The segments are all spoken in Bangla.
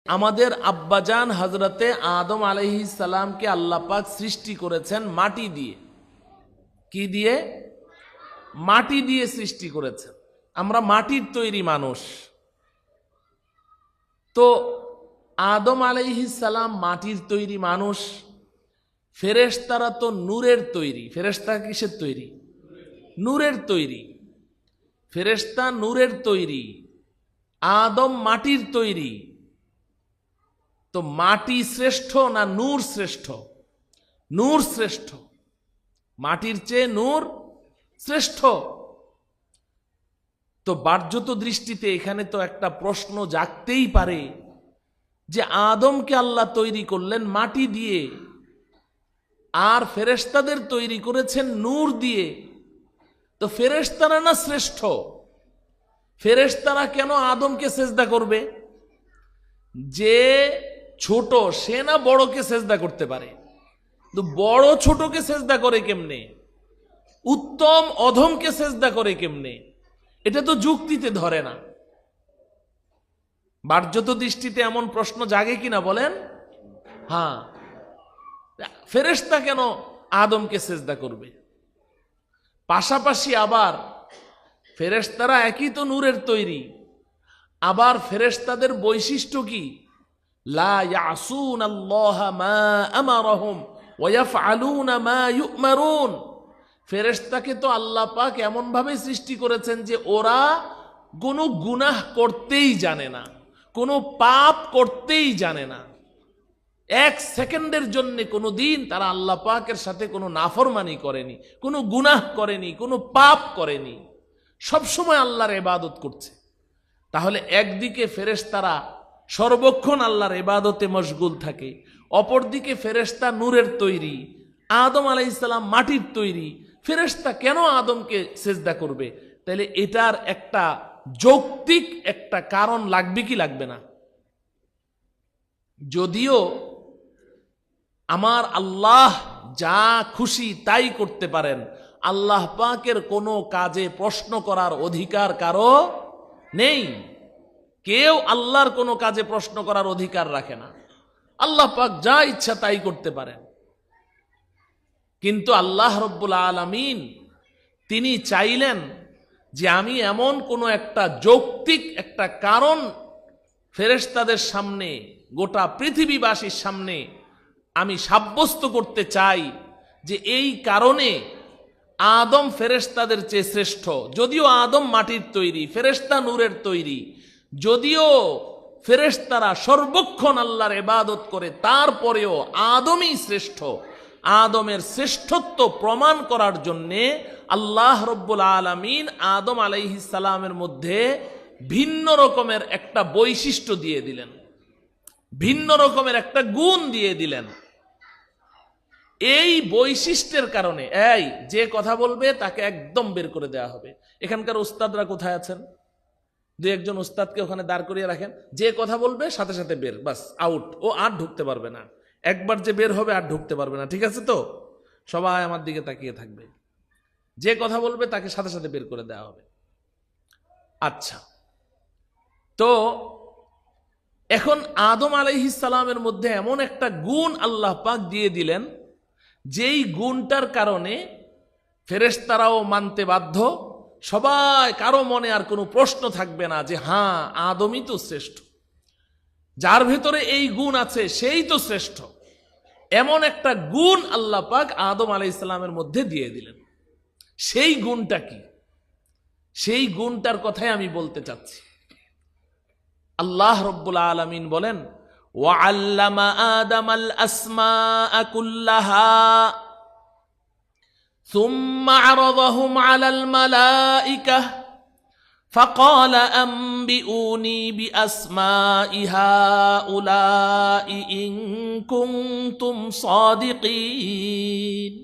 আমাদের আব্বাজান হযরতে আদম আলাইহিস সালামকে আল্লাহ পাক সৃষ্টি করেছেন মাটি দিয়ে। কি দিয়ে? মাটি দিয়ে সৃষ্টি করেছেন। আমরা মাটির তৈরি মানুষ। তো আদম আলাইহিস সালাম মাটির তৈরি মানুষ, ফেরেশতারা তো নূরের তৈরি। ফেরেশতা কিসের তৈরি? নূরের তৈরি। ফেরেশতা নূরের তৈরি, আদম মাটির তৈরি। তো মাটি শ্রেষ্ঠ না নূর শ্রেষ্ঠ? নূর শ্রেষ্ঠ। মাটির চেয়ে নূর শ্রেষ্ঠ। তো বাহ্যত দৃষ্টিতে এখানে তো একটা প্রশ্ন জাগতেই পারে যে আদমকে আল্লাহ তৈরি করলেন মাটি দিয়ে, আর ফেরেশতাদের তৈরি করেছেন নূর দিয়ে। তো ফেরেশতারা না শ্রেষ্ঠ? ফেরেশতারা কেন আদমকে সেজদা করবে? যে ছোট সে না বড়কে সেজদা করতে পারে, তো বড় ছোটকে সেজদা করে কেমনে? উত্তম অধমকে সেজদা করে কেমনে? এটা তো যুক্তিতে ধরে না। বাহ্যত দৃষ্টিতে এমন প্রশ্ন জাগে কিনা বলেন? হ্যাঁ, ফেরেশতা কেন আদমকে সেজদা করবে? পাশাপাশি আবার ফেরেশতারা একই তো নূরের তৈরি, আবার ফেরেশতাদের বৈশিষ্ট্য কি? লা ইয়াসুনাল্লাহা মা আমারহুম ওয়া ইয়াফআলুনা মা ইউমারুন। ফেরেশতাকে তো আল্লাহ পাক এমন ভাবে সৃষ্টি করেছেন যে ওরা কোনো গুনাহ করতেই জানে না, কোনো পাপ করতেই জানে না। এক সেকেন্ডের জন্য কোনো দিন তারা আল্লাহ পাকের সাথে কোনো নাফরমানি করেনি, কোনো গুনাহ করেনি, কোনো পাপ করেনি, সবসময় আল্লাহর ইবাদত করছে। তাহলে একদিকে ফেরেশতারা সর্বক্ষণ আল্লাহর ইবাদতে মশগুল থাকে, অপরদিকে ফেরেশতা নূরের তৈরি, আদম আলাইহিস সালাম মাটির তৈরি। ফেরেশতা কেন আদমকে সেজদা করবে? তাহলে এটার একটা যৌক্তিক একটা কারণ লাগবে কি লাগবে না? যদিও আমার আল্লাহ যা খুশি তাই করতে পারেন, আল্লাহ পাকের কোনো কাজে প্রশ্ন করার অধিকার কারো নেই। কেউ আল্লাহর কোনো কাজে প্রশ্ন করার অধিকার রাখে না। আল্লাহ পাক যা ইচ্ছা তাই করতে পারেন। কিন্তু আল্লাহ রব্বুল আলামিন তিনি চাইলেন যে আমি এমন কোনো একটা যৌক্তিক একটা কারণ ফেরেশতাদের সামনে, গোটা পৃথিবীবাসীর সামনে আমি সাব্যস্ত করতে চাই যে এই কারণে আদম ফেরেশতাদের চেয়ে শ্রেষ্ঠ। যদিও আদম মাটির তৈরি, ফেরেশতা নূরের তৈরি, যদিও ফেরেশতারা সর্বক্ষণ আল্লাহর ইবাদত করে, তারপরেও আদমই শ্রেষ্ঠ। আদমের শ্রেষ্ঠত্ব প্রমাণ করার জন্যে আল্লাহ রব্বুল আলামিন আদম আলাইহিস সালামের মধ্যে ভিন্ন রকমের একটা বৈশিষ্ট্য দিয়ে দিলেন, ভিন্ন রকমের একটা গুণ দিয়ে দিলেন। এই বৈশিষ্ট্যের কারণে এই যে কথা বলবে তাকে একদম বের করে দেওয়া হবে। এখানকার উস্তাদরা কোথায় আছেন? দুই একজন উস্তাদকে ওখানে দাঁড় করিয়ে রাখেন, যে কথা বলবে সাথে সাথে বের, বাস আউট। ও আর ঢুকতে পারবে না, একবার যে বের হবে আর ঢুকতে পারবে না। ঠিক আছে তো? সবাই আমার দিকে তাকিয়ে থাকবে। যে কথা বলবে তাকে সাথে সাথে বের করে দেওয়া হবে। আচ্ছা, তো এখন আদম আলাইহিস সালামের মধ্যে এমন একটা গুণ আল্লাহ পাক দিয়ে দিলেন, যেই গুণটার কারণে ফেরেশতারাও মানতে বাধ্য, সবাই, কারো মনে আর কোনো প্রশ্ন থাকবে না যে হ্যাঁ আদমই তো শ্রেষ্ঠ, যার ভেতরে এই গুণ আছে সেই তো শ্রেষ্ঠ। এমন একটা গুণ আল্লাহ পাক আদম আলাইহিস সালামের মধ্যে দিয়ে দিলেন। সেই গুণটা কি? সেই গুণটার কথাই আমি বলতে চাচ্ছি। আল্লাহ রব্বুল আলামিন বলেন, ওয়াআল্লামা আদামাল আসমাআ কুল্লাহা সুম্মা আরাদাহুম আলাল মালাইকাহ ফাকালা আনবিউনি বিআসমাই হাউলাই ইন কুনতুম সাদিকিন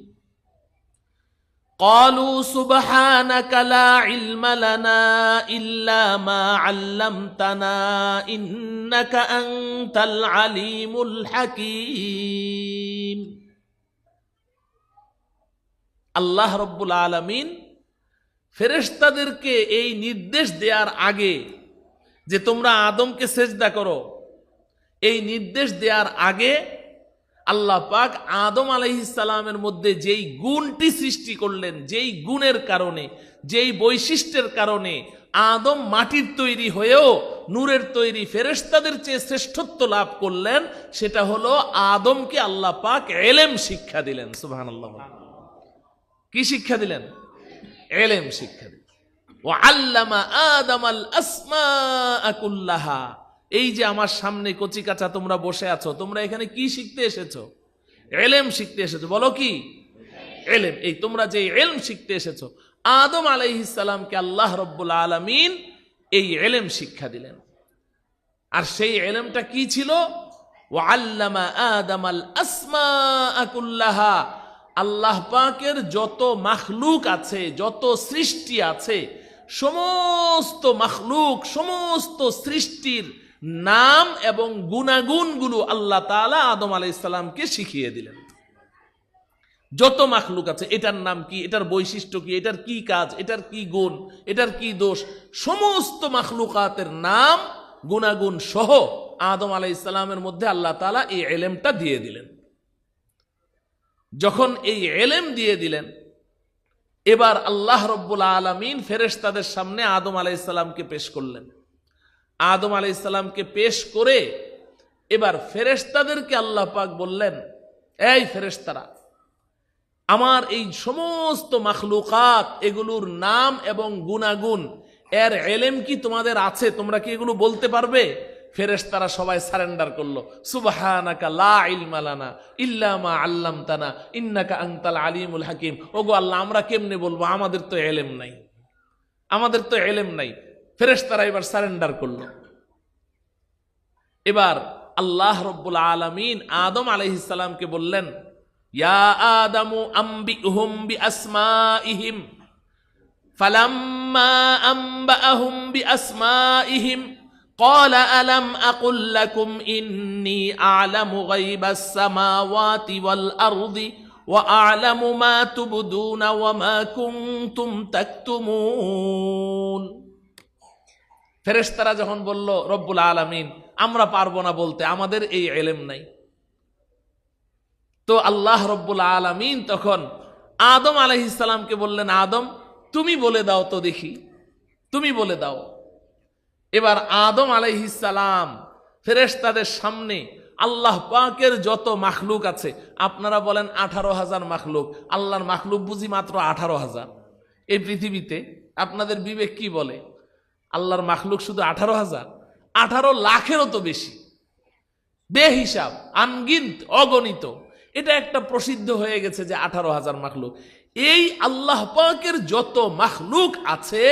قالوا سبحانك لا علم لنا إلا ما علمتنا إنك أنت العليم الحكيم। আল্লাহ রব্বুল আলামিন ফেরেশতাদেরকে এই নির্দেশ দেওয়ার আগে যে তোমরা আদমকে সেজদা করো, এই নির্দেশ দেওয়ার আগে আল্লাহ পাক আদম আলাইহিস সালামের মধ্যে যেই গুণটি সৃষ্টি করলেন, যেই গুণের কারণে, যেই বৈশিষ্ট্যের কারণে আদম মাটির তৈরি হয়েও নূরের তৈরি ফেরেশতাদের চেয়ে শ্রেষ্ঠত্ব লাভ করলেন, সেটা হলো আদমকে আল্লাহ পাক ইলম শিক্ষা দিলেন। সুবহানাল্লাহ। কি শিক্ষা দিলেন? ইলম শিক্ষা দিলেন। ওয়া আল্লামা আদামাল আসমাআ কুল্লাহা। এই যে আমার সামনে কচি কাঁচা তোমরা বসে আছো, তোমরা এখানে কি শিখতে এসেছো? ইলম শিখতে এসেছো। বলো কি? ইলম। এই তোমরা যে ইলম শিখতে এসেছো, আদম আলাইহিস সালামকে আল্লাহ রাব্বুল আলামিন এই ইলম শিক্ষা দিলেন। আর সেই ইলমটা কি ছিল? ওয়া আল্লামা আদামাল আসমাআ কুল্লাহা। আল্লাহ পাকের যত মাখলুক আছে, যত সৃষ্টি আছে, সমস্ত মাখলুক, সমস্ত সৃষ্টির নাম এবং গুণাগুণগুলো আল্লাহ তাআলা আদম আলাইহিস সালামকে শিখিয়ে দিলেন। যত মাখলুক আছে, এটার নাম কি, এটার বৈশিষ্ট্য কি, এটার কি কাজ, এটার কি গুণ, এটার কি দোষ, সমস্ত মাখলুকাতের নাম গুণাগুণ সহ আদম আলাইহিস সালামের মধ্যে আল্লাহ তাআলা এই ইলমটা দিয়ে দিলেন। যখন এই ইলম দিয়ে দিলেন, এবার আল্লাহ রাব্বুল আলামিন ফেরেশতাদের সামনে আদম আলাইহিস সালামকে পেশ করলেন। আদম আলাইহিস সালামকে পেশ করে এবার ফেরেশতাদেরকে আল্লাহ পাক বললেন, এই ফেরেশতারা, আমার এই সমস্ত মাখলুকাত, এগুলোর নাম এবং গুণাগুণ, এর ইলম কি তোমাদের আছে? তোমরা কি এগুলো বলতে পারবে? ফেরেশতারা সবাই সারেন্ডার করলো। সুবহানাকা লা ইলমা লানা ইল্লা মা আল্লামতানা ইন্নাকা আনতাল আলিমুল হাকিম। ওগো আল্লাহ, আমরা কেমনে বলবো? আমাদের তো ইলম নাই, আমাদের তো ইলম নাই। ফেরেশতারা এবার সারেন্ডার করলো। এবার আল্লাহ রাব্বুল আলামিন আদম আলাইহিস সালামকে বললেন, ইয়া আদামু আম্বিহুম বিআসমাইহিম। ফালাম্মা আম্বাআহুম বিআসমাইহিম قال ألم أقل لكم إني أعلم غيب السماوات والأرض وأعلم ما تبدون وما كنتم تكتمون। ফেরেশতারা যখন বলল, রব্বুল আলামিন, আমরা পারবো না বলতে, আমাদের এই ইলম নাই। তো আল্লাহ রব্বুল আলামিন তখন আদম আলাইহিস সালামকে বললেন, আদম, তুমি বলে দাও তো দেখি, তুমি বলে দাও। এবার আদম আলাইহিস সালাম ফেরেশতাদের সামনে আল্লাহ পাকের যত মাখলুক আছে, আপনারা বলেন 18,000 মাখলুক, আল্লাহর মাখলুক বুঝি মাত্র 18,000 এই পৃথিবীতে? আপনাদের বিবেক কি বলে? আল্লাহর মাখলুক শুধু 18,000? 18 লাখেরও তো বেশি, বেহিসাব, আনগিনত, অগণিত। এটা একটা প্রসিদ্ধ হয়ে গেছে যে 18,000 মাখলুক। এই আল্লাহ পাকের যত মাখলুক আছে,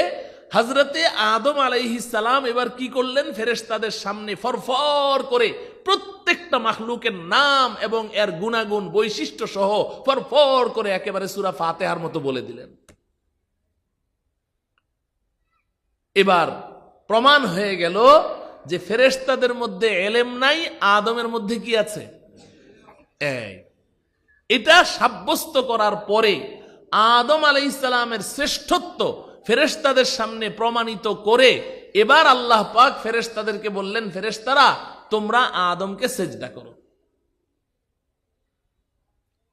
হযরতে আদম আলাইহিস সালাম এবার কি করলেন? ফেরেশতাদের সামনে ফরফর করে প্রত্যেকটা মাখলুকের নাম এবং এর গুণাগুণ বৈশিষ্ট্য সহ ফরফর করে একেবারে সূরা ফাতিহার মতো বলে দিলেন। এবার প্রমাণ হয়ে গেল যে ফেরেশতাদের মধ্যে ইলম নাই, আদমের মধ্যে কি আছে? এটা সাব্যস্ত করার পরে আদম আলাইহিস সালামের শ্রেষ্ঠত্ব ফেরেশতাদের সামনে প্রমাণিত করে এবার আল্লাহ পাক ফেরেশতাদেরকে বললেন, ফেরেশতারা, তোমরা আদমকে সেজদা করো।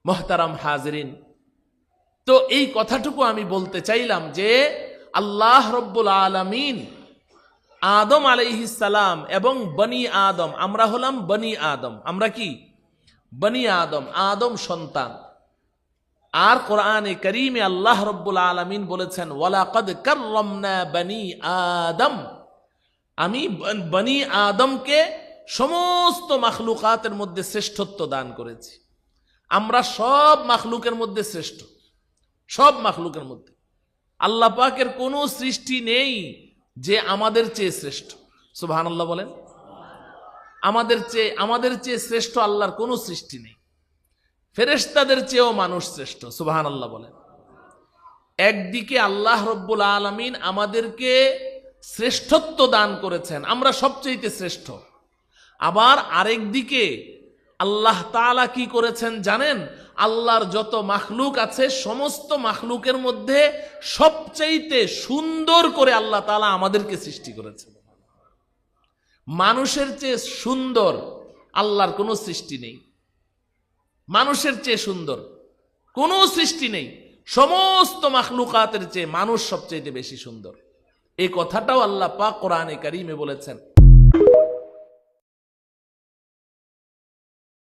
মুহতারাম হাজিরিন, তো এই কথাটুকু আমি বলতে চাইলাম যে আল্লাহ রব্বুল আলামিন আদম আলাইহিস সালাম এবং বনি আদম, আমরা হলাম বনি আদম। আমরা কি? বনি আদম, আদম সন্তান। আর কোরআনে কারীমে আল্লাহ রব্বুল আলামিন বলেছেন, ওয়ালাকাদ কাররামনা বনি আদম, আমি বনি আদমকে সমস্ত মাখলুকাতের মধ্যে শ্রেষ্ঠত্ব দান করেছি। আমরা সব মাখলুকের মধ্যে শ্রেষ্ঠ, সব মাখলুকের মধ্যে। আল্লাহ পাকের কোনো সৃষ্টি নেই যে আমাদের চেয়ে শ্রেষ্ঠ। সুবহানাল্লাহ বলেন। আমাদের চেয়ে শ্রেষ্ঠ আল্লাহর কোনো সৃষ্টি নেই। ফেরেশতাদের চেয়েও মানুষ শ্রেষ্ঠ। সুবহানাল্লাহ বলেন। একদিকে আল্লাহ রব্বুল আলামিন আমাদেরকে শ্রেষ্ঠত্ব দান করেছেন, আমরা সবচেয়ে শ্রেষ্ঠ। আবার আরেক দিকে আল্লাহ তাআলা কি করেছেন জানেন? আল্লাহর যত মাখলুক আছে সমস্ত মাখলুকের মধ্যে সবচেয়ে সুন্দর করে আল্লাহ তাআলা আমাদেরকে সৃষ্টি করেছেন। মানুষের চেয়ে সুন্দর আল্লাহর কোনো সৃষ্টি নেই, মানুষের চেয়ে সুন্দর কোনো সৃষ্টি নেই, সমস্ত মাখলুকাতের চেয়ে মানুষ সবচেয়ে বেশি সুন্দর। এই কথাটাও আল্লাহ পাক কোরআনে কারীমে বলেছেন।